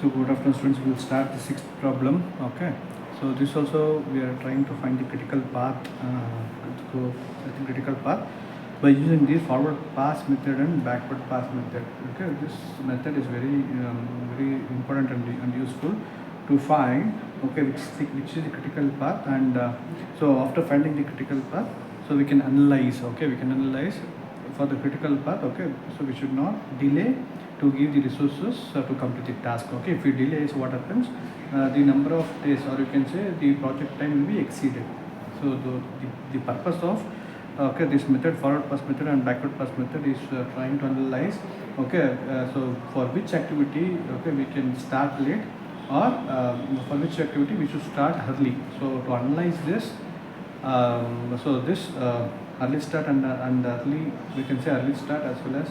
So good afternoon students, we will start the sixth problem. Okay, so this also we are trying to find the critical path, critical path by using the forward pass method and backward pass method. Okay, this method is very important and useful to find which is the critical path, and so after finding the critical path, so we can analyze. Okay, we can analyze for the critical path. Okay, so we should not delay to give the resources to complete the task. Okay, if we delay, so what happens, the number of days, or you can say the project time will be exceeded. So the purpose of this method, forward pass method and backward pass method, is trying to analyze, so for which activity we can start late, or for which activity we should start early. So to analyze this, so this early start and early, we can say early start as well as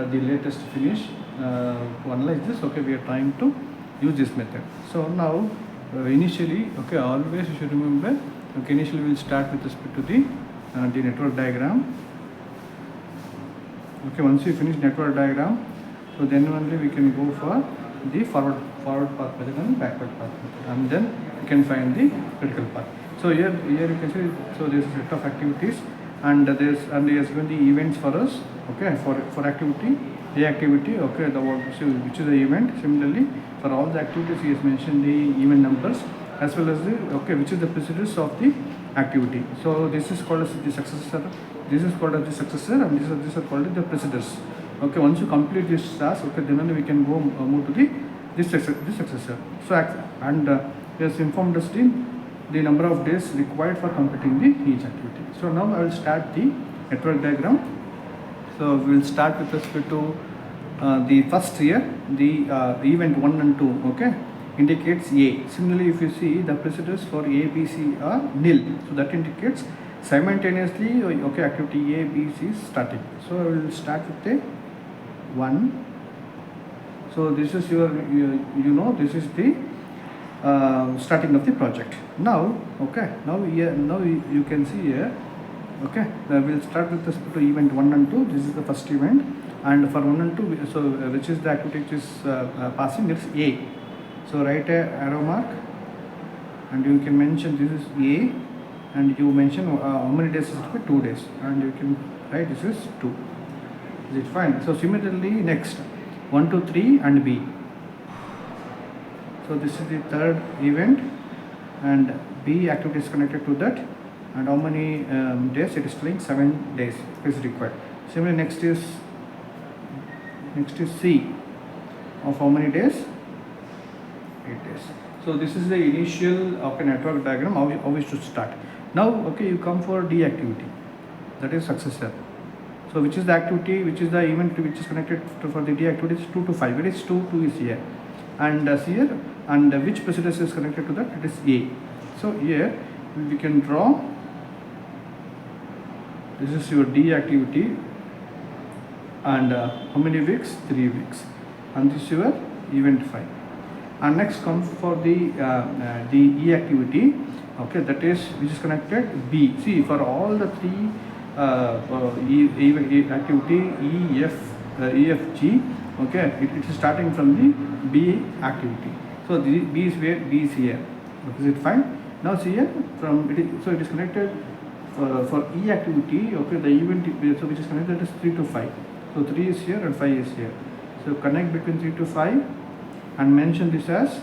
the latest finish, to analyze this, we are trying to use this method. So now initially, always you should remember, initially we will start with respect to the network diagram. Once we finish network diagram, so then only we can go for the forward path method and backward path method, and then we can find the critical path. So here you can see, so there is a set of activities, and he has given the events for us. For activity A activity, which is the event. Similarly, for all the activities he has mentioned the event numbers as well as the which is the procedures of the activity. So this is called as the successor, this is called as the successor, and these are called as the procedures. Once you complete this task, then only we can go move to this successor. So and he has informed us the number of days required for completing each activity. So now I will start the network diagram. So we will start with respect to the first here, the event 1 and 2, indicates A. Similarly, if you see the procedures for A, B, C are nil, so that indicates simultaneously activity A, B, C is starting. So I will start with a 1. So this is your this is the starting of the project. Now now you can see here, we'll start with respect to event 1 and 2. This is the first event, and for 1 and 2, so which is the activity which is passing, it's A. So write a arrow mark, and you can mention this is A, and you mention how many days is it? 2 days, and you can write this is 2. Is it fine? So similarly, next 1, 2, 3 and B. So this is the third event, and B activity is connected to that, and how many days? It is telling 7 days is required. Similarly, next is C, of how many days? 8 days. So this is the initial network diagram, how we should start. Now you come for D activity, that is successor. So which is the activity, which is the event which is connected for the D activity is 2 to 5. It is 2 is here, and here, and which procedure is connected to that? It is A. So here we can draw, this is your D activity, and how many weeks? 3 weeks, and this is your event 5. And next comes for the E activity, that is which is connected B. See, for all the 3 activity E, F, G, it is starting from the B activity. So the B is where? B is here. Is it fine? Now see here, from it is, so it is connected for E activity, the event, so which is connected is 3 to 5. So 3 is here and 5 is here. So connect between 3 to 5 and mention this as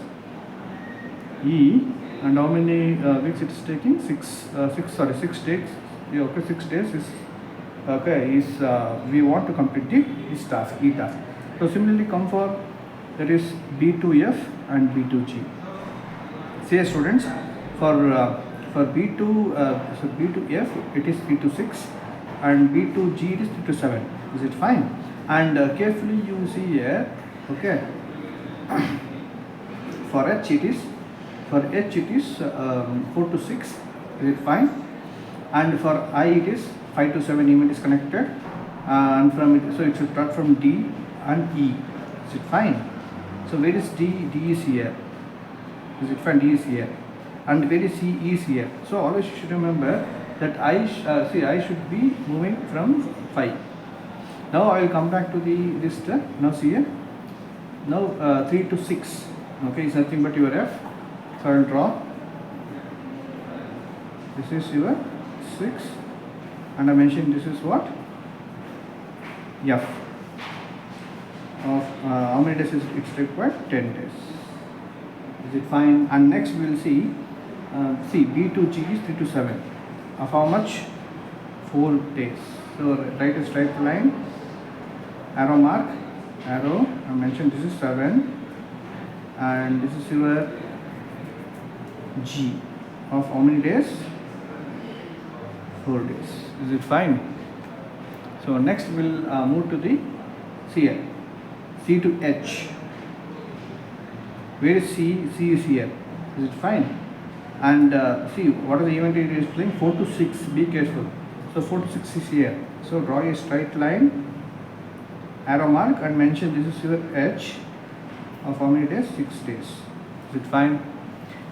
E, and how many weeks it is taking? 6 days. 6 days is we want to complete this task, E task. So similarly come for, that is B2F and B2G. Say students, for B2 so B2F it is 3 to 6, and B2G it is 3 to 7. Is it fine? And carefully you see here, for H it is 4 to 6. Is it fine? And for I it is 5 to 7 event is connected, and from it, so it should start from D and E. Is it fine? So where is D? D is here. Is it fine? D is here. And where is C? E is here. So always you should remember that I should be moving from 5. Now I will come back to the list. Now see here. Now 3 to 6. Okay, it's nothing but your F. So I will draw. This is your 6, and I mentioned this is what? F of how many days is it's required? 10 days. Is it fine? And next we will see B to G is 3 to 7. Of how much? 4 days. So write a straight line, arrow mark, arrow. I mentioned this is 7, and this is your G of how many days? 4 days. Is it fine? So next we'll move to the here. C to H. Where is C? C is here. Is it fine? And see what are the event it is playing? 4 to 6. Be careful. So 4 to 6 is here. So draw a straight line, arrow mark, and mention this is your H of how many days? 6 days. Is it fine?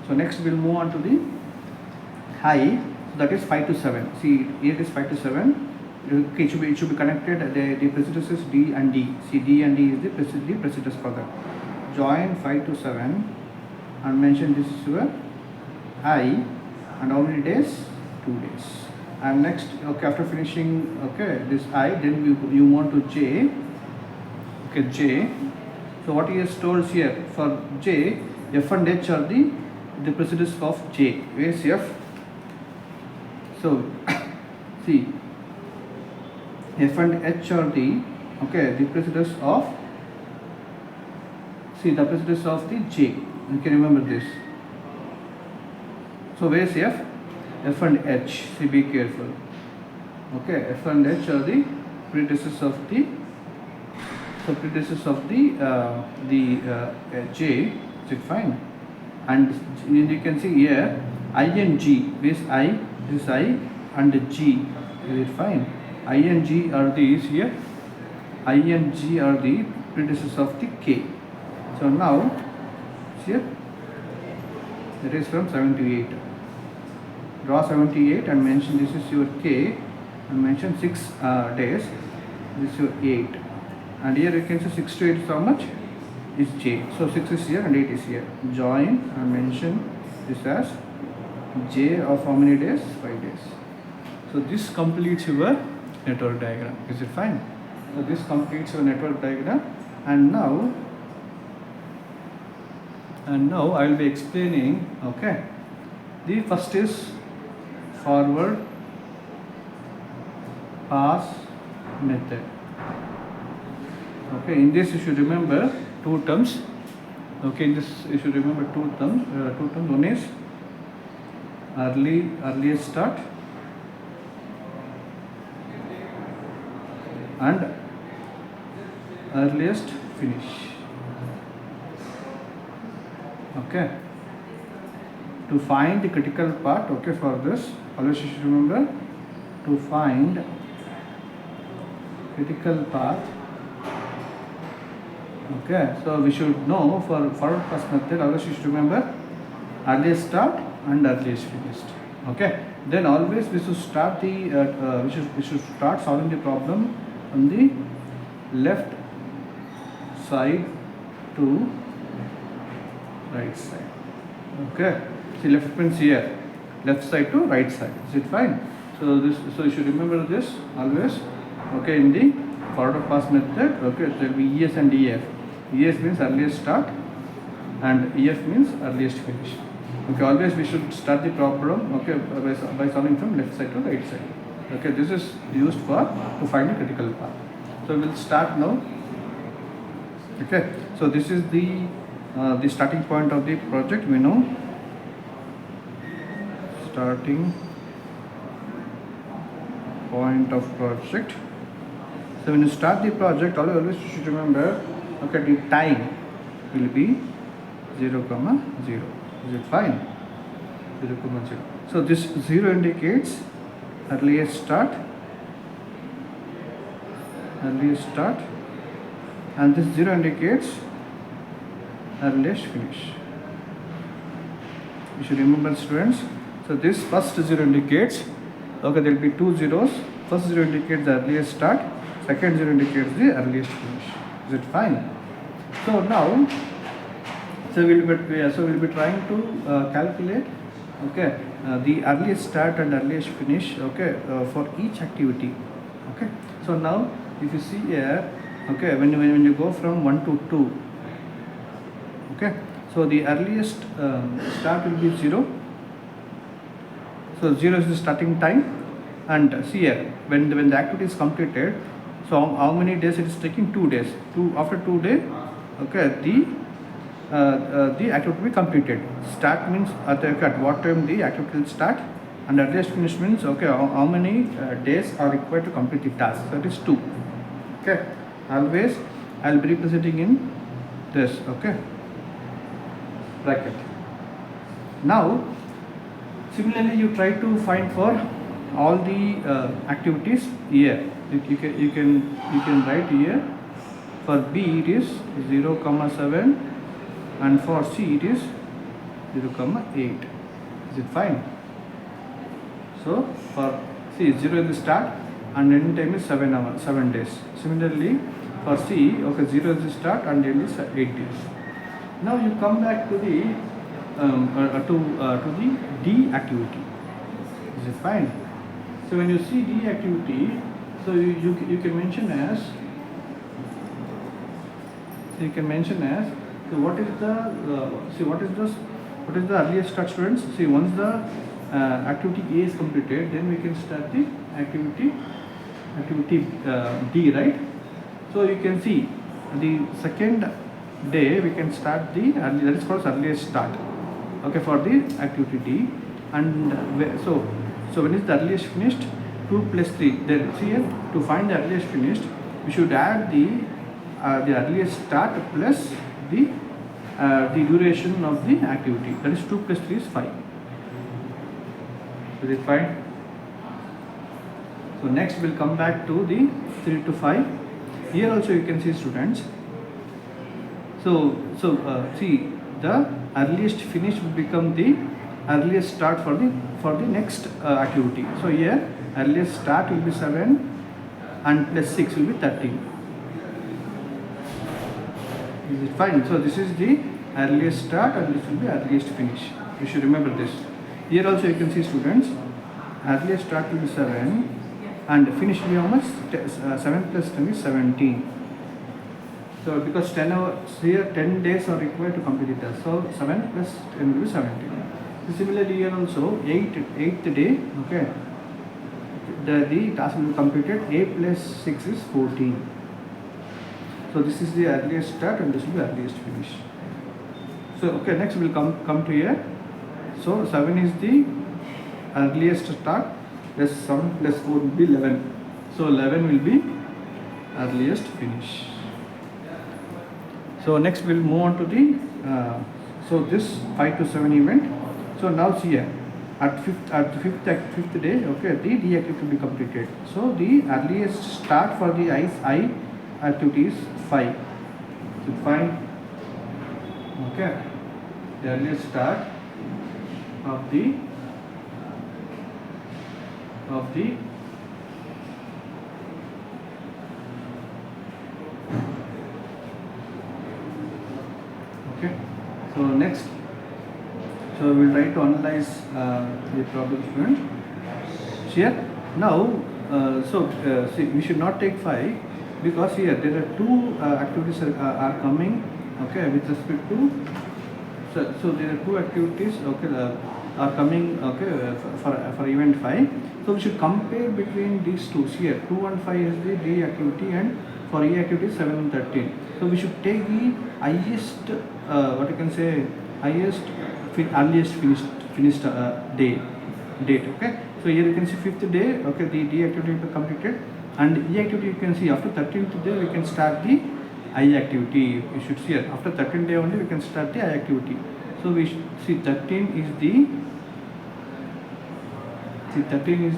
So next we'll move on to the high. So that is 5 to 7. See here it is 5 to 7. Okay, it should be connected. The precedence is D and D. See, D and D is the precedence for that. Join 5 to 7 and mention this is your I, and how many days? 2 days. And next, okay, after finishing this I, then you want to J. Okay, J. So what he has told here for J, F and H are the precedence of J. Where is F? So see, F and H are the precedence of the precedence of the J. You can remember this. So where is F? F and H. See, be careful. Okay, F and H are the predecessors of the J. Is it fine? And you can see here I and G. This I, this I, and G. Is it fine? I and G are these here. I and G are the predecessors of the K. So now here it is from 7 to 8. Draw 7 to 8 and mention this is your K, and mention 6 days. This is your 8, and here you can see 6 to 8 is how much? Is J. So 6 is here and 8 is here. Join and mention this as J of how many days? 5 days. So this completes your network diagram. Is it fine? So this completes your network diagram, and now I will be explaining. Okay, the first is forward pass method. Okay, in this you should remember 2 terms. Okay, in this you should remember 2 terms. One is earliest start and earliest finish. Okay, to find the critical path. Okay, for this always you should remember to find critical path. Okay, so we should know for forward pass method always you should remember earliest start and earliest finished. Okay, then always we should start the we should start solving the problem on the left side to right side. Okay, see, left means here, left side to right side. Is it fine? So you should remember this always. Okay, in the forward pass method, okay, there will be ES and EF. ES means earliest start and EF means earliest finish. Okay, always we should start the problem, okay, by solving from left side to right side. Okay, this is used to find the critical path. So we will start now. Okay, so this is the starting point of the project. We know starting point of project. So when you start the project, always you should remember, okay, the time will be 0, 0. Is it fine? 0, 0. So this 0 indicates earliest start, and this 0 indicates earliest finish. You should remember, students. So this first 0 indicates, okay, there will be 2 zeros. First 0 indicates the earliest start, second 0 indicates the earliest finish. Is it fine? So now So we'll be trying to calculate, okay, the earliest start and earliest finish, okay, for each activity. Okay. So now if you see here, okay, when you go from 1 to 2, okay, so the earliest start will be 0. So 0 is the starting time, and see here, when the activity is completed, so how many days it is taking? 2 days. After 2 days, okay, the activity will be completed. Start means at what time the activity will start, and earliest finish means, okay, how many days are required to complete the task. That is 2. Okay, always I will be representing in this, okay, bracket. Now similarly you try to find for all the activities here. You can write here. For B it is 0, 7, and for C it is 0, 8. Is it fine? So for C 0 is the start and end time is 7 days. Similarly for C, okay, 0 is the start and end is 8 days. Now you come back to the to the D activity. Is it fine? So when you see D activity, so you can mention as, so you can mention as, so what is the earliest start, students? See, once the activity A is completed, then we can start the activity D, right? So you can see the second day we can start the that is called earliest start, okay, for the activity D. And so when is the earliest finished? 2 plus 3. Then see here, to find the earliest finished, we should add the earliest start plus the duration of the activity. That is 2 plus 3 is 5. Is it fine? So next we'll come back to the 3 to 5. Here also you can see, students. So see, the earliest finish will become the earliest start for the next activity. So here earliest start will be 7 and plus 6 will be 13. Is it fine? So this is the earliest start and this will be earliest finish. You should remember this. Here also you can see, students, earliest start will be 7 and finish will be how much? 7 plus 10 is 17. So because 10 hours here, 10 days are required to complete it. So 7 plus 10 will be 17. So similarly here also 8th day, okay, the task will be completed. 8 plus 6 is 14. So this is the earliest start and this will be earliest finish. So okay, next we will come to here. So 7 is the earliest start, plus 7 plus 4 will be 11. So 11 will be earliest finish. So next we will move on to the so this 5 to 7 event. So now see here, at fifth day, okay, the D activity will be completed. So the earliest start for the I activity is 5. So 5, okay, the earliest start of the okay. So next, so we will try to analyze the problem, student. Here now, see, we should not take 5 because here there are 2 activities are coming, okay, with respect to, so there are 2 activities, okay, are coming, okay, for event 5. So we should compare between these two. Here 2 and 5 is the D activity and for E activity 7 and 13. So we should take the highest, what you can say, highest earliest finished date, okay. So here you can see 5th day, okay, the D activity will be completed, and E activity you can see after 13th day we can start the I activity. You should see it after 13th day only we can start the I activity. So we should see 13 is the 13 is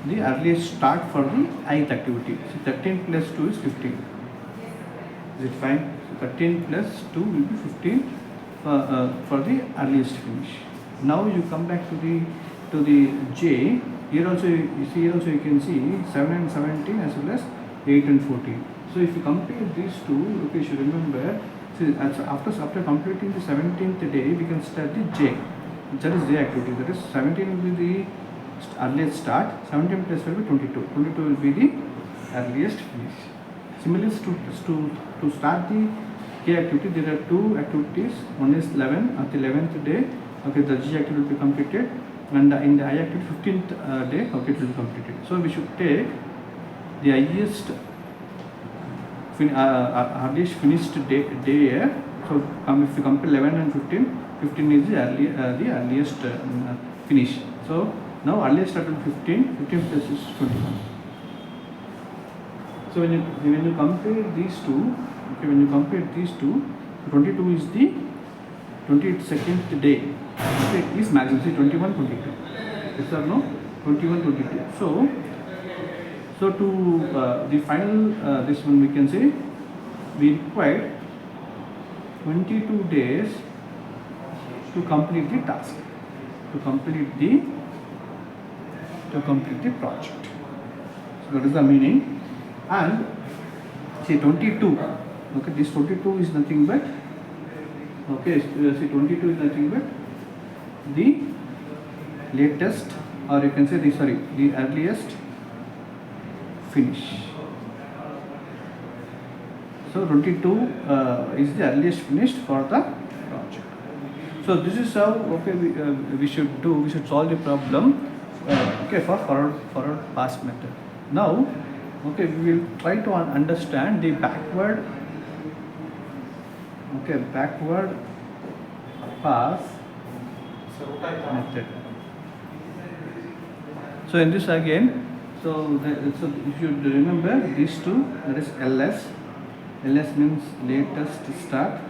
the earliest start for the ith activity. So 13 plus 2 is 15. Is it fine? So 13 plus 2 will be 15 for the earliest finish. Now you come back to the J. Here also you can see 7 and 17 as well as 8 and 14. So if you compare these two, okay, you should remember, see, after completing the 17th day, we can start the J. That is J activity. That is 17 will be the earliest start, 17 plus will be 22. 22 will be the earliest finish. Similarly, to start the K activity, there are two activities. One is 11, at the 11th day, okay, the G activity will be completed, and in the I activity 15th day, okay, it will be completed. So we should take the highest earliest finished day here. So if you compare 11 and 15, 15 is the earliest finish. So now earliest start will 15, 15 plus is 21. So when you compare these two, okay, when you compare these two, 22 is the 22nd day. Okay, is maximum. See 21, 22. Yes or no? 21, 22. So to the final this one we can say we required 22 days to complete the task, to complete the project. So that is the meaning. And see 22. Okay, this 22 is nothing but, okay, see 22 is nothing but the latest, or you can say the earliest finish. So 22 is the earliest finished for the project. So this is how, okay, we should do. We should solve the problem, okay, for forward pass method. Now, okay, we will try to understand the backward pass method. So in this again, so you should remember these two. That is LS. LS means latest start,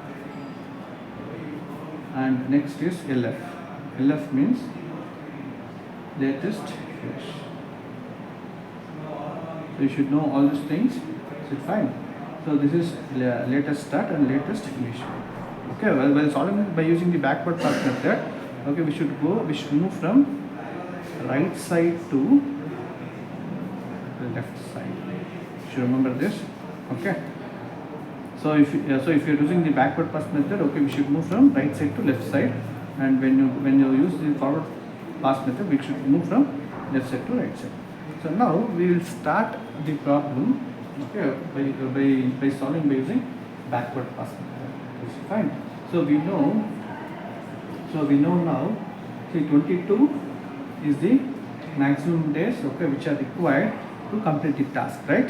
and next is LF. LF means latest finish. So you should know all these things. So fine. So this is latest start and latest finish. Okay. Well, while solving by using the backward pass method, okay, we should move from right side to the left side. You should remember this. Okay. So if you're using the backward pass method, okay, we should move from right side to left side, and when you use the forward pass method, we should move from left side to right side. So now we will start the problem, okay, by solving by using backward pass method. That's fine. So we know now, see 22 is the maximum days, okay, which are required to complete the task, right?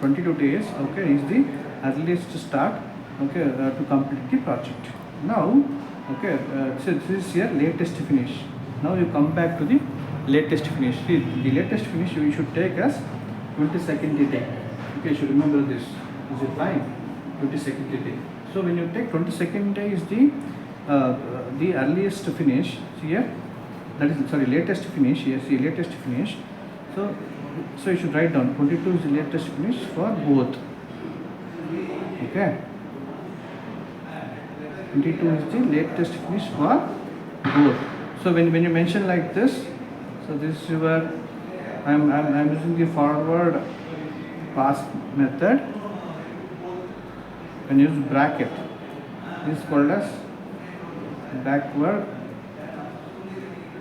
22 days, okay, is the earliest start, okay, to complete the project. Now, okay, so this is your latest finish. Now you come back to the latest finish. See, the latest finish you should take as 22nd day. Okay, you should remember this. Is it fine? 22nd day. So when you take 22nd day is the earliest finish. See here, that is latest finish. Here, see latest finish. So you should write down 22 is the latest finish for both. Okay. 22 is the latest finish for both. So when you mention like this, so this is your, I'm using the forward pass method. When you use bracket, this is called as backward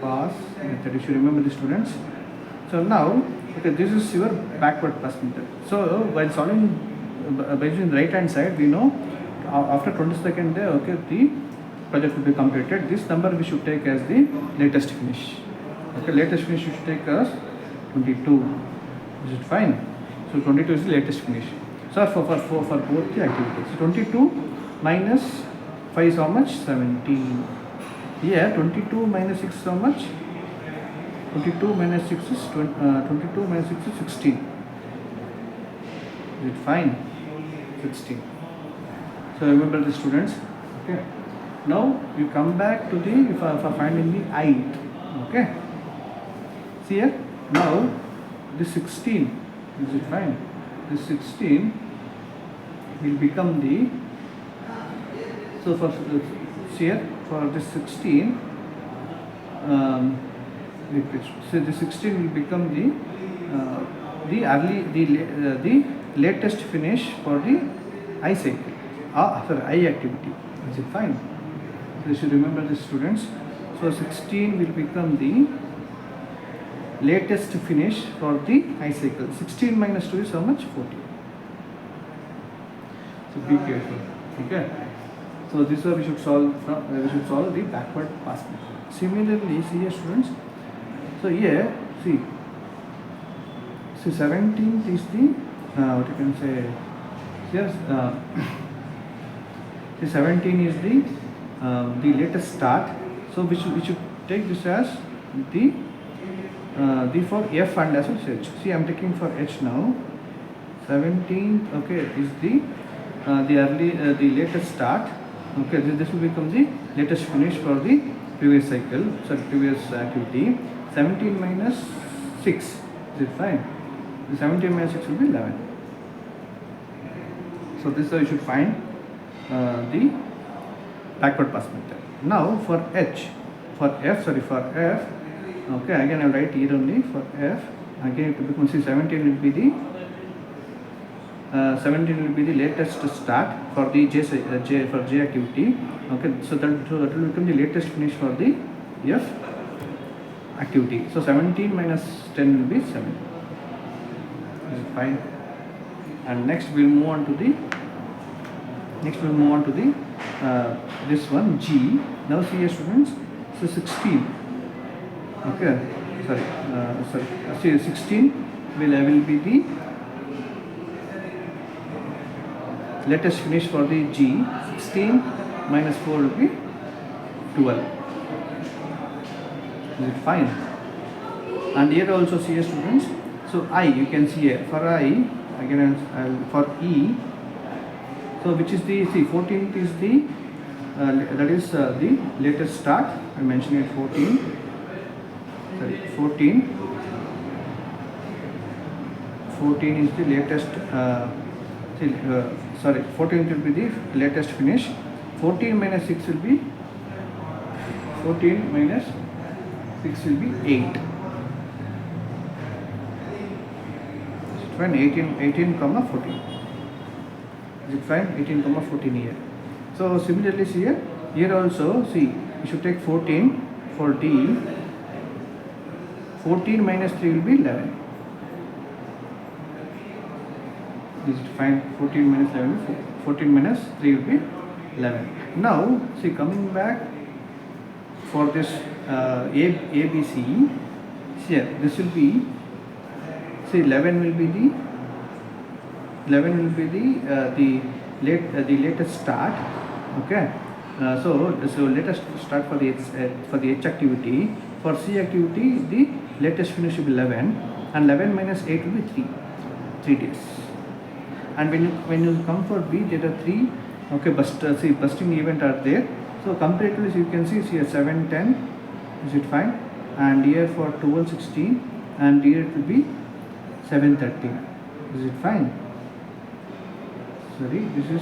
pass method. You should remember the students. So now, okay, this is your backward pass method. So while solving by using the right hand side, we know after 22nd day, okay, the project will be completed. This number we should take as the latest finish. Okay, latest finish you should take as 22. Is it fine? So 22 is the latest finish. So for both the activities, 22 minus 5 is how much? 17. Here 22 minus 6 is how much? 22 minus 6 is 22 minus 6 is 16. Is it fine? 16. So remember the students. Okay. Now you come back to the for finding the ith. Okay. See here. Now this 16. Is it fine? This 16 will become the. So for see here, for this 16. So the 16 will become the latest finish for the I cycle, I activity. Is it fine? So you should remember this, students. So 16 will become the latest finish for the I cycle. 16 minus 2 is how much? 14. So be careful. Okay. So this way we should solve the backward pass method. Similarly, see here, students. So here, see 17th is the what you can say. Yes, see 17 is the latest start. So we should take this as the for F and as well as H. See, I am taking for H now. 17th, okay, is the latest start. Okay, this will become the latest finish for the previous cycle, previous activity. 17 minus 6, is it fine? The 17 minus 6 will be 11. So this is how you should find the backward pass method. Now for F, okay, again I will write here only for F. Again it will become, see, 17 will be the latest start for the J activity. Okay, so that will become the latest finish for the F activity. So 17 minus 10 will be 7. Is it fine? And next we'll move on to the this one G. Now see here, students. So 16. Okay, see 16 will be the latest finish for the G. 16 minus 4 will be 12. Is it fine? And here also see here, students. So I, you can see here for I, again for E. So which is the, see, 14th is the that is the latest start. I mentioned it 14. 14 is the latest 14th will be the latest finish. 14 minus 6 will be 8. Fine, 18 comma 14. Is it fine? 18 comma 14 here. So similarly see here also, see, you should take 14 for D. 14 minus 3 will be 11. Is it fine? 14 minus 11, 14 minus 3 will be 11. Now see, coming back for this ABC, here this will be, see, 11 will be the latest start. Okay, so latest start for the H activity. For C activity, the latest finish will be 11, and 11 minus 8 will be 3 days. And when you come for B, there are 3 busting event are there. So comparatively you can see here 7, 10, is it fine? And here for 12, 16, and here it will be 7, 13. Is it fine? Sorry, this is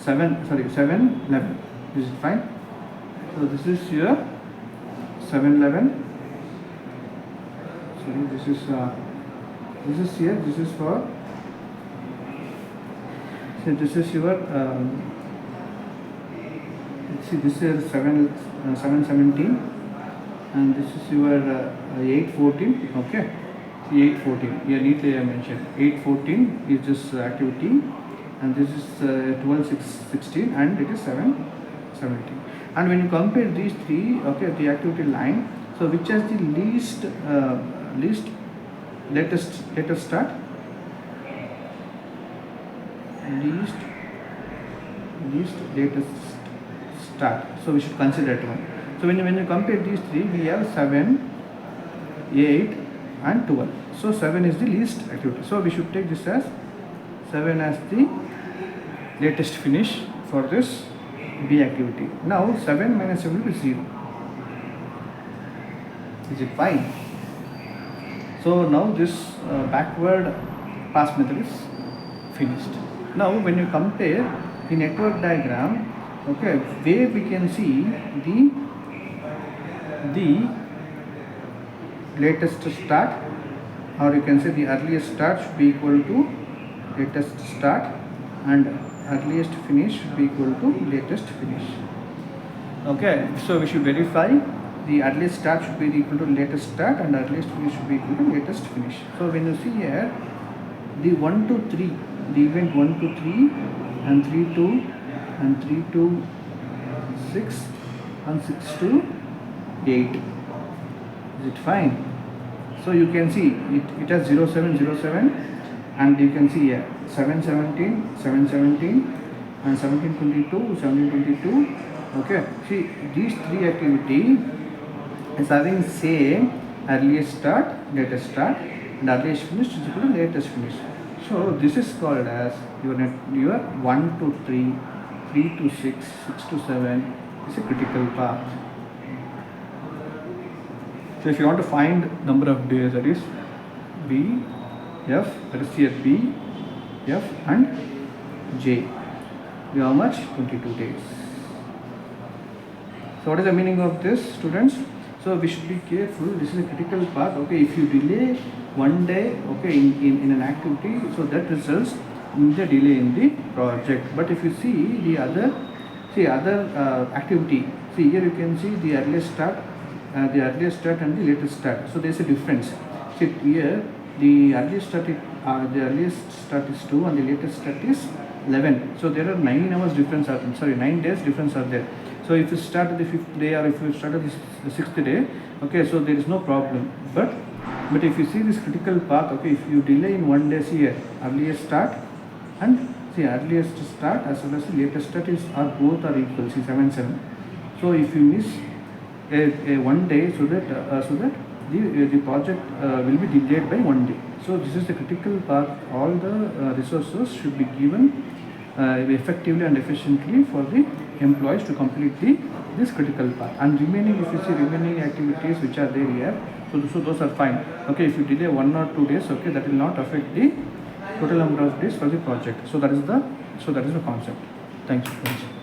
7, 11. Is it fine? So this is your 7, 11. Sorry, this is here. This is for. So this is your. See, this is 7, 17, and this is your 8, 14. Okay. 8, 14. Here neatly I mentioned 8, 14 is this activity, and this is 12, 16, and it is 7, 17. And when you compare these 3, okay, the activity line, so which has the least latest start? Least latest start. So we should consider that one. So when you compare these 3, we have 7, 8, and 12. So 7 is the least activity. So we should take this as 7 as the latest finish for this B activity. Now 7 minus 7 will be 0. Is it fine? So now this backward pass method is finished. Now when you compare the network diagram, okay, where we can see the latest start or you can say the earliest start should be equal to latest start, and earliest finish should be equal to latest finish. Okay, so we should verify the earliest start should be equal to latest start, and earliest finish should be equal to latest finish. So when you see here, the 1 to 3, the event 1 to 3 and 3 to and 3 to 6 and 6 to 8. Is it fine? So you can see it has 0707, and you can see here 717, 717 and 1722, 1722. Okay, see these three activity is having same earliest start, latest start, and earliest finish is equal to latest finish. So this is called as your 1 to 3, 3 to 6, 6 to 7 is a critical path. So if you want to find number of days, that is B, F, that is here B, F and J. We have how much? 22 days. So what is the meaning of this, students? So we should be careful. This is a critical path. Okay, if you delay one day, okay, in an activity, so that results in the delay in the project. But if you see the other activity, see here you can see the earliest start, and the latest start. So there is a difference. See here the earliest start is 2 and the latest start is 11. So there are 9 hours difference. 9 days difference are there. So if you start at the 5th day, or if you start at the 6th day, okay, so there is no problem. But if you see this critical path, okay, if you delay in 1 day, see here earliest start and see earliest start as well as the latest start are both are equal. See 7. So if you miss a 1 day, so that the project will be delayed by 1 day. So this is the critical path. All the resources should be given effectively and efficiently for the employees to complete this critical path. And remaining, if you see remaining activities which are there here, so those are fine. Okay, if you delay 1 or 2 days, okay, that will not affect the total number of days for the project. So that is the concept. Thank you, friends.